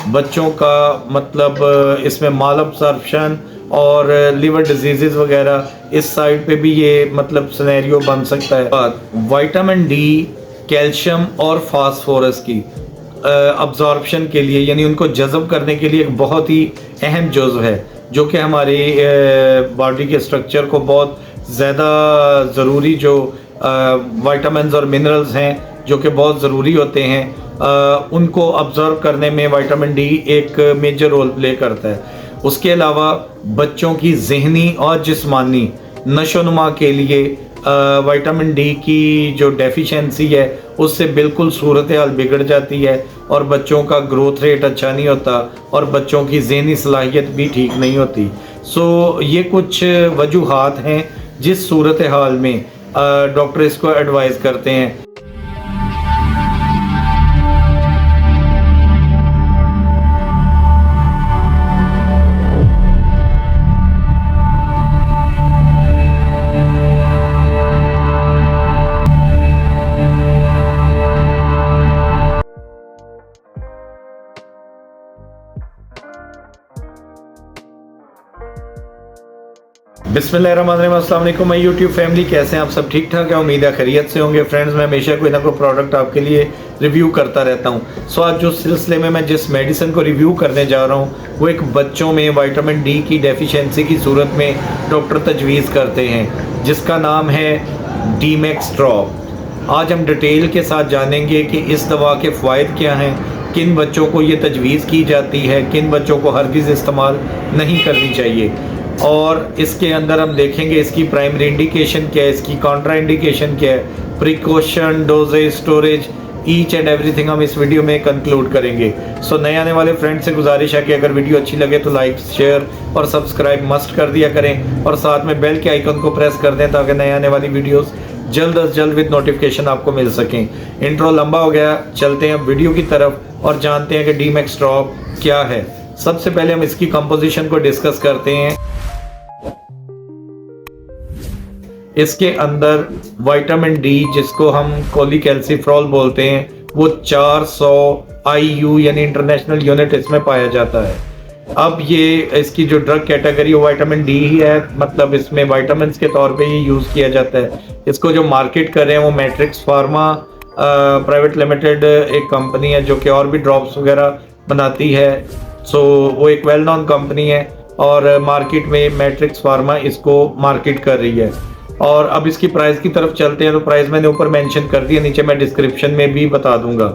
बच्चों का मतलब इसमें माल अब्जॉर्प्शन और लिवर डिजीज़ वगैरह इस साइड पे भी ये मतलब सिनेरियो बन सकता है। विटामिन डी, कैल्शियम और फास्फोरस की अब्जॉर्प्शन के लिए यानी उनको जज़ब करने के लिए एक बहुत ही अहम जुज़्व है जो कि हमारी बॉडी के स्ट्रक्चर को बहुत ज़्यादा ज़रूरी जो विटामिन्स और मिनरल्स हैं जो कि बहुत ज़रूरी होते हैं, उनको ऑब्ज़र्व करने में विटामिन डी एक मेजर रोल प्ले करता है। उसके अलावा बच्चों की ज़हनी और जिस्मानी नशोनुमा के लिए विटामिन डी की जो डेफिशिएंसी है उससे बिल्कुल सूरत हाल बिगड़ जाती है और बच्चों का ग्रोथ रेट अच्छा नहीं होता और बच्चों की ज़हनी सलाहियत भी ठीक नहीं होती। सो ये कुछ वजूहात हैं जिस सूरत हाल में डॉक्टर इसको एडवाइस करते हैं। बिस्मिल्लाहिर्रहमानिर्रहीम, अस्सलाम वालेकुम माय यूट्यूब फैमिली। कैसे हैं आप सब? ठीक ठाक है, उम्मीद है खैरियत से होंगे। फ्रेंड्स, मैं हमेशा कोई ना कोई प्रोडक्ट आपके लिए रिव्यू करता रहता हूं। सो आज जो सिलसिले में मैं जिस मेडिसिन को रिव्यू करने जा रहा हूं वो एक बच्चों में विटामिन डी की डेफिशिएंसी की सूरत में डॉक्टर तजवीज़ करते हैं जिसका नाम है डीमैक्स ड्रॉप। आज हम डिटेल के साथ जानेंगे कि इस दवा के फ़ायदे क्या हैं, किन बच्चों को ये तजवीज़ की जाती है, किन बच्चों को हरगिज़ इस्तेमाल नहीं करनी चाहिए, और इसके अंदर हम देखेंगे इसकी प्राइमरी इंडिकेशन क्या है, इसकी कॉन्ट्रा इंडिकेशन क्या है, precaution, dosages, storage, each and everything हम इस वीडियो में कंक्लूड करेंगे। सो नए आने वाले फ्रेंड से गुजारिश है कि अगर वीडियो अच्छी लगे तो लाइक, शेयर और सब्सक्राइब मस्ट कर दिया करें और साथ में बेल के आइकन को प्रेस कर दें ताकि नए आने वाली वीडियोस जल्द अज जल्द विद नोटिफिकेशन आपको मिल सकें। इंट्रो लंबा हो गया, चलते हैं अब वीडियो की तरफ और जानते हैं कि डीमैक्स ड्रॉप क्या है। सबसे पहले हम इसकी कंपोजिशन को डिस्कस करते हैं। इसके अंदर विटामिन डी, जिसको हम कोलीकैल्सिफेरॉल बोलते हैं, वो 400 IU यानी इंटरनेशनल यूनिट इसमें पाया जाता है। अब ये इसकी जो ड्रग कैटेगरी वो विटामिन डी ही है, मतलब इसमें विटामिन के तौर पे ये यूज़ किया जाता है। इसको जो मार्केट कर रहे हैं वो मैट्रिक्स फार्मा प्राइवेट लिमिटेड एक कंपनी है जो कि और भी ड्रॉप्स वगैरह बनाती है। सो वो एक वेल नोन कंपनी है और मार्केट में मैट्रिक्स फार्मा इसको मार्केट कर रही है। और अब इसकी प्राइस की तरफ चलते हैं। तो प्राइस मैंने ऊपर मेंशन कर दिया, नीचे मैं डिस्क्रिप्शन में भी बता दूंगा।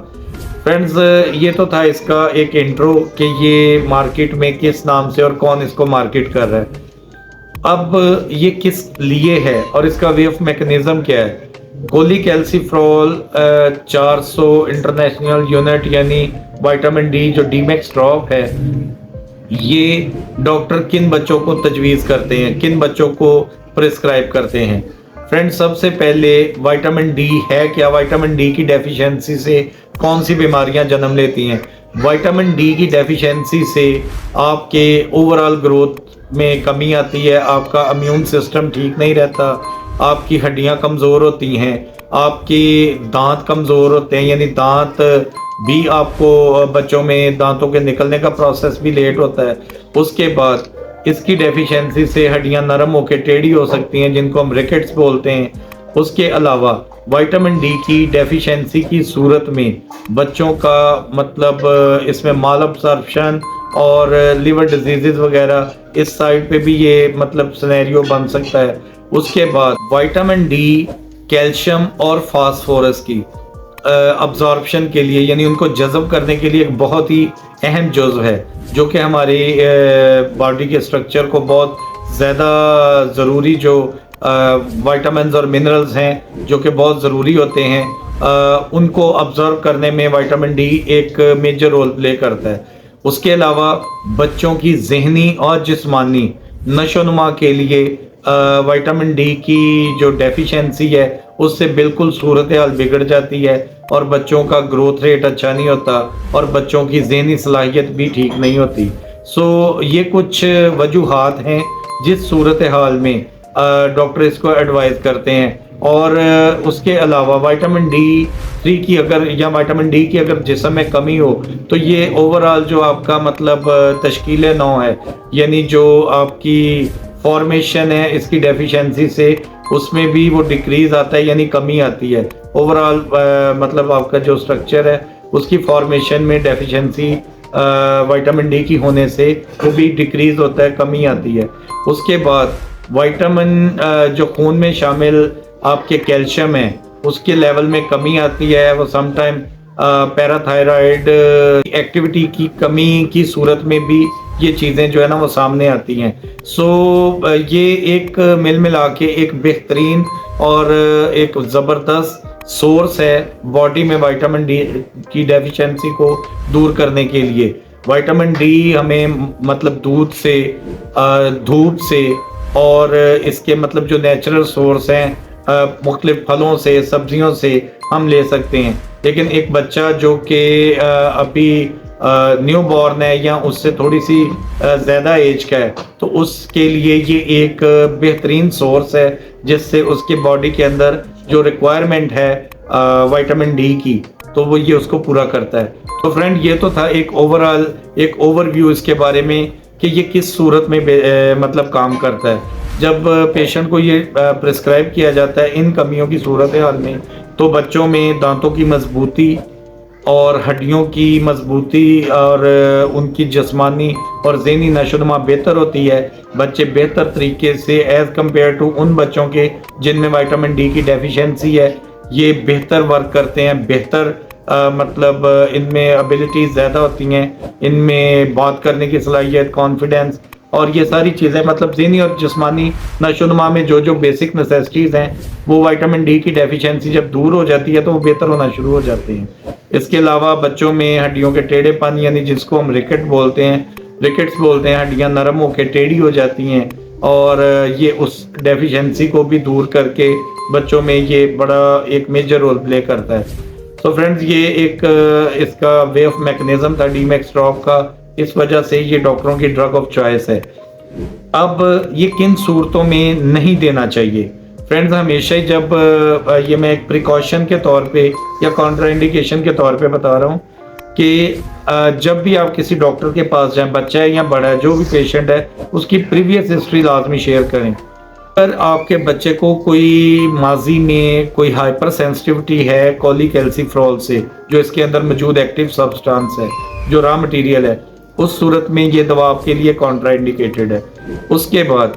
फ्रेंड्स, ये तो था इसका एक इंट्रो कि ये मार्केट में किस नाम से और कौन इसको मार्केट कर रहा है। अब ये किस लिए है और इसका वे ऑफ मैकेनिज्म क्या है। कोलीकैल्सिफेरॉल 400 इंटरनेशनल यूनिट यानी विटामिन डी जो डीमैक्स ड्रॉप है, ये डॉक्टर किन बच्चों को तजवीज़ करते हैं, किन बच्चों को प्रिस्क्राइब करते हैं। फ्रेंड्स, सबसे पहले विटामिन डी है क्या, विटामिन डी की डेफिशिएंसी से कौन सी बीमारियां जन्म लेती हैं। विटामिन डी की डेफिशिएंसी से आपके ओवरऑल ग्रोथ में कमी आती है, आपका इम्यून सिस्टम ठीक नहीं रहता, आपकी हड्डियां कमज़ोर होती हैं, आपके दांत कमज़ोर होते हैं, यानी दांत भी आपको बच्चों में दांतों के निकलने का प्रोसेस भी लेट होता है। उसके बाद इसकी डेफिशिएंसी से हड्डियां नरम होकर टेढ़ी हो सकती हैं जिनको हम रिकेट्स बोलते हैं। उसके अलावा विटामिन डी की डेफिशिएंसी की सूरत में बच्चों का मतलब इसमें माल अब्जॉर्प्शन और लिवर डिजीज़ वगैरह इस साइड पे भी ये मतलब सिनेरियो बन सकता है। उसके बाद विटामिन डी, कैल्शियम और फास्फोरस की अब्जॉर्प्शन के लिए यानी उनको जज़ब करने के लिए एक बहुत ही अहम जुज़्व है जो कि हमारी बॉडी के स्ट्रक्चर को बहुत ज़्यादा ज़रूरी जो विटामिन्स और मिनरल्स हैं जो कि बहुत ज़रूरी होते हैं, उनको ऑब्ज़र्व करने में विटामिन डी एक मेजर रोल प्ले करता है। उसके अलावा बच्चों की ज़हनी और जिस्मानी नशोनुमा के लिए विटामिन डी की जो डेफिशिएंसी है उससे बिल्कुल सूरत हाल बिगड़ जाती है और बच्चों का ग्रोथ रेट अच्छा नहीं होता और बच्चों की ज़हनी सलाहियत भी ठीक नहीं होती। सो ये कुछ वजूहात हैं जिस सूरत हाल में डॉक्टर इसको एडवाइस करते हैं और उसके अलावा विटामिन डी 3 की अगर या विटामिन डी की अगर जिस्म में कमी हो तो ये ओवरऑल जो आपका मतलब तश्कील नौ है, यानी जो आपकी फॉर्मेशन है इसकी डेफिशिएंसी से, उसमें भी वो डिक्रीज आता है, यानी कमी आती है। ओवरऑल मतलब आपका जो स्ट्रक्चर है उसकी फॉर्मेशन में डेफिशिएंसी विटामिन डी की होने से वो भी डिक्रीज होता है, कमी आती है। उसके बाद विटामिन जो खून में शामिल आपके कैल्शियम है उसके लेवल में कमी आती है। वो समटाइम पैराथायराइड एक्टिविटी की कमी की सूरत में भी ये चीज़ें जो है ना वो सामने आती हैं। सो ये एक मिल मिला के एक बेहतरीन और एक ज़बरदस्त सोर्स है बॉडी में विटामिन डी की डेफिशिएंसी को दूर करने के लिए। विटामिन डी हमें मतलब दूध से, धूप से और इसके मतलब जो नेचुरल सोर्स हैं मुख्तलिफ फलों से, सब्जियों से हम ले सकते हैं। लेकिन एक बच्चा जो कि अभी न्यू बॉर्न है या उससे थोड़ी सी ज़्यादा एज का है, तो उसके लिए ये एक बेहतरीन सोर्स है जिससे उसकी बॉडी के अंदर जो रिक्वायरमेंट है विटामिन डी की, तो वो ये उसको पूरा करता है। तो फ्रेंड, ये तो था एक ओवरऑल एक ओवरव्यू इसके बारे में कि ये किस सूरत में मतलब काम करता है। जब पेशेंट को ये प्रिस्क्राइब किया जाता है इन कमियों की सूरत हाल में, तो बच्चों में दांतों की मजबूती और हड्डियों की मजबूती और उनकी जिस्मानी और ज़हनी नशोनुमा बेहतर होती है। बच्चे बेहतर तरीके से एज़ कम्पेयर टू उन बच्चों के जिनमें विटामिन डी की डेफिशिएंसी है, ये बेहतर वर्क करते हैं, बेहतर मतलब इनमें एबिलिटीज़ ज़्यादा होती हैं, इनमें बात करने की सलाहियत, कॉन्फिडेंस और ये सारी चीज़ें मतलब ज़हनी और जिस्मानी नशोनुमा में जो जो बेसिक नेसेसिटीज़ हैं वो विटामिन डी की डेफिशिएंसी जब दूर हो जाती है तो वो बेहतर होना शुरू हो जाती हैं। इसके अलावा बच्चों में हड्डियों के टेढ़ेपन, यानी जिसको हम रिकेट्स बोलते हैं, हड्डियाँ नरम होकर टेढ़ी हो जाती हैं और ये उस डेफिशिएंसी को भी दूर करके बच्चों में ये बड़ा एक मेजर रोल प्ले करता है। तो फ्रेंड्स, ये एक इसका वे ऑफ मैकेनिज्म था डीमैक्स ड्रॉप का, इस वजह से ये डॉक्टरों की ड्रग ऑफ चॉइस है। अब ये किन सूरतों में नहीं देना चाहिए फ्रेंड्स? हमेशा ही जब ये मैं एक प्रिकॉशन के तौर पे या कॉन्ट्राइंडिकेशन के तौर पे बता रहा हूँ कि जब भी आप किसी डॉक्टर के पास जाएं, बच्चा है या बड़ा है, जो भी पेशेंट है, उसकी प्रीवियस हिस्ट्री लाजमी शेयर करें। अगर आपके बच्चे को कोई माजी में कोई हाइपर सेंसिटिविटी है कोलिकैल्सिफेरॉल से, जो इसके अंदर मौजूद एक्टिव सब्सटेंस है, जो रॉ मटेरियल है, उस सूरत में ये दवा आपके लिए कॉन्ट्राइंडिकेटेड है। उसके बाद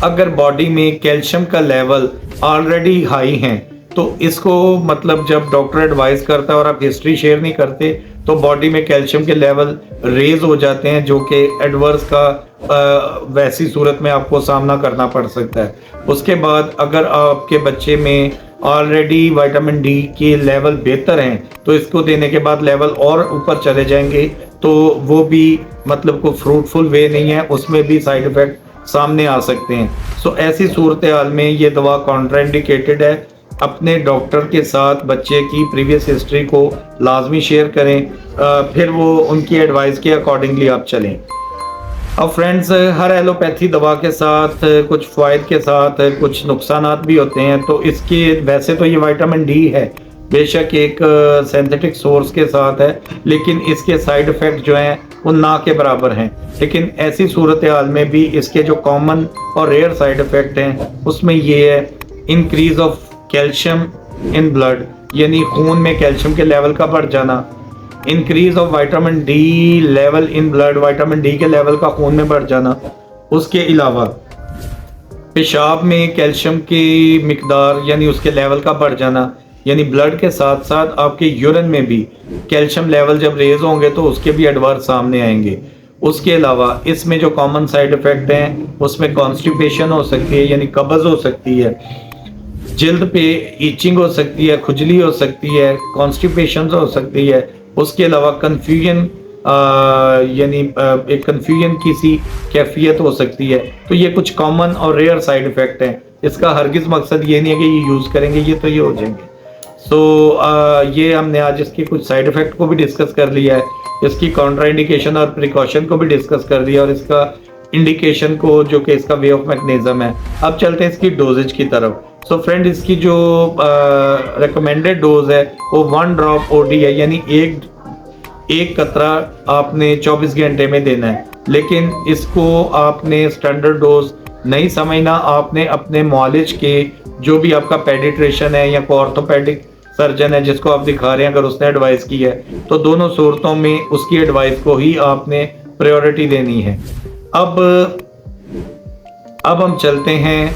अगर बॉडी में कैल्शियम का लेवल ऑलरेडी हाई है तो इसको मतलब जब डॉक्टर एडवाइस करता है और आप हिस्ट्री शेयर नहीं करते तो बॉडी में कैल्शियम के लेवल रेज हो जाते हैं, जो कि एडवर्स का वैसी सूरत में आपको सामना करना पड़ सकता है। उसके बाद अगर आपके बच्चे में ऑलरेडी विटामिन डी के लेवल बेहतर हैं तो इसको देने के बाद लेवल और ऊपर चले जाएंगे, तो वो भी मतलब को फ्रूटफुल वे नहीं है, उसमें भी साइड इफेक्ट सामने आ सकते हैं। सो ऐसी सूरत हाल में ये दवा कॉन्ट्राइंडिकेटेड है। अपने डॉक्टर के साथ बच्चे की प्रीवियस हिस्ट्री को लाजमी शेयर करें, फिर वो उनकी एडवाइस के अकॉर्डिंगली आप चलें। अब फ्रेंड्स, हर एलोपैथी दवा के साथ कुछ फ़ायदे के साथ कुछ नुकसानात भी होते हैं। तो इसके वैसे तो ये विटामिन डी है, बेशक एक सिंथेटिक सोर्स के साथ है, लेकिन इसके साइड इफ़ेक्ट जो हैं वो ना के बराबर हैं। लेकिन ऐसी सूरत हाल में भी इसके जो कॉमन और रेयर साइड इफ़ेक्ट हैं उसमें ये है increase of calcium in blood, यानी खून में कैल्शियम के लेवल का बढ़ जाना, increase of vitamin D level in blood, vitamin D के लेवल का खून में बढ़ जाना। उसके अलावा पेशाब में कैल्शियम की मिकदार यानी उसके लेवल का बढ़ जाना, यानी ब्लड के साथ साथ आपके यूरिन में भी कैल्शियम लेवल जब रेज होंगे तो उसके भी एडवर्स सामने आएंगे। उसके अलावा इसमें जो कॉमन साइड इफ़ेक्ट हैं उसमें कॉन्स्टिपेशन हो सकती है, यानी कब्ज़ हो सकती है, जल्द पे ईचिंग हो सकती है, खुजली हो सकती है, कॉन्स्टिपेशन हो सकती है। उसके अलावा कन्फ्यूजन यानी एक कन्फ्यूजन की सी कैफियत हो सकती है। तो ये कुछ कॉमन और रेयर साइड इफ़ेक्ट हैं। इसका हरगिज़ मकसद ये नहीं है कि ये यूज़ करेंगे ये तो ये हो जाएंगे। सो ये हमने आज इसकी कुछ साइड इफ़ेक्ट को भी डिस्कस कर लिया है, इसकी कॉन्ट्राइंडिकेशन और प्रिकॉशन को भी डिस्कस कर दिया और इसका इंडिकेशन को जो कि इसका वे ऑफ मैकेनिज्म है। अब चलते हैं इसकी डोजेज की तरफ सो फ्रेंड, इसकी जो रिकमेंडेड डोज है वो 1 ड्रॉप ओडी है, यानी एक कतरा आपने 24 घंटे में देना है। लेकिन इसको आपने स्टैंडर्ड डोज नहीं समझना, आपने अपने मॉलिज के जो भी आपका पेडिट्रिशियन है या ऑर्थोपेडिक सर्जन है जिसको आप दिखा रहे हैं, अगर उसने एडवाइस की है तो दोनों सूरतों में उसकी एडवाइस को ही आपने प्रायोरिटी देनी है। अब हम चलते हैं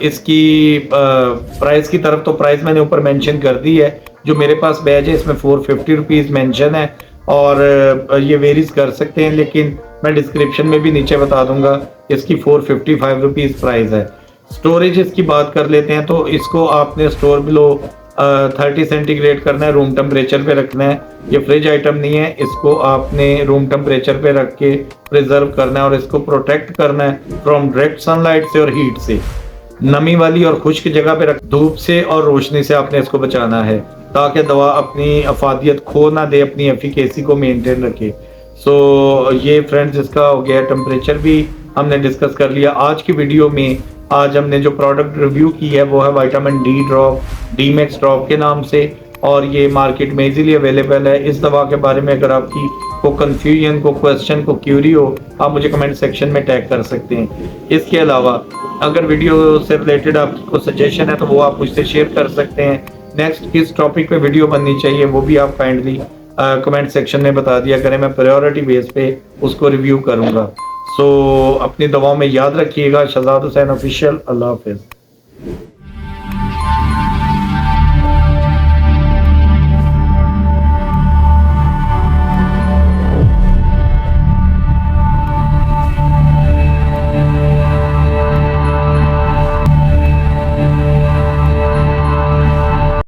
इसकी प्राइस की तरफ। तो प्राइस मैंने ऊपर मेंशन कर दी है। जो मेरे पास बैच है इसमें 450 रुपीज़ मेंशन है और ये वेरीज कर सकते हैं, लेकिन मैं डिस्क्रिप्शन में भी नीचे बता दूंगा। इसकी 455 रुपीज़ प्राइस है। स्टोरेज इसकी बात कर लेते हैं, तो इसको आपने स्टोर बिलो 30 सेंटीग्रेड करना है, रूम टेम्परेचर पे रखना है। ये फ्रिज आइटम नहीं है, इसको आपने रूम टेम्परेचर पे रख के प्रिजर्व करना है और इसको प्रोटेक्ट करना है फ्रॉम डायरेक्ट सनलाइट से और हीट से। नमी वाली और खुश्क जगह पे रख, धूप से और रोशनी से आपने इसको बचाना है ताकि दवा अपनी अफादियत खो ना दे, अपनी एफिकेसी को मेंटेन रखे। सो ये फ्रेंड्स इसका हो गया। टेम्परेचर भी हमने डिस्कस कर लिया। आज की वीडियो में आज हमने जो प्रोडक्ट रिव्यू की है वो है vitamin D drop, D max drop के नाम से, और ये मार्केट में इजीली अवेलेबल है। इस दवा के बारे में अगर आपकी को कंफ्यूजन, को क्वेश्चन, को क्यूरी हो, आप मुझे कमेंट सेक्शन में टैग कर सकते हैं। इसके अलावा अगर वीडियो से रिलेटेड आपको सजेशन है तो वो आप मुझसे शेयर कर सकते हैं। नेक्स्ट किस टॉपिक पे वीडियो बननी चाहिए वो भी आप काइंडली कमेंट सेक्शन में बता दिया करें, मैं प्रायोरिटी बेस पे उसको रिव्यू करूँगा। सो अपनी दवाओं में याद रखिएगा। शहजाद हुसैन ऑफिशियल। अल्लाह हाफिज़।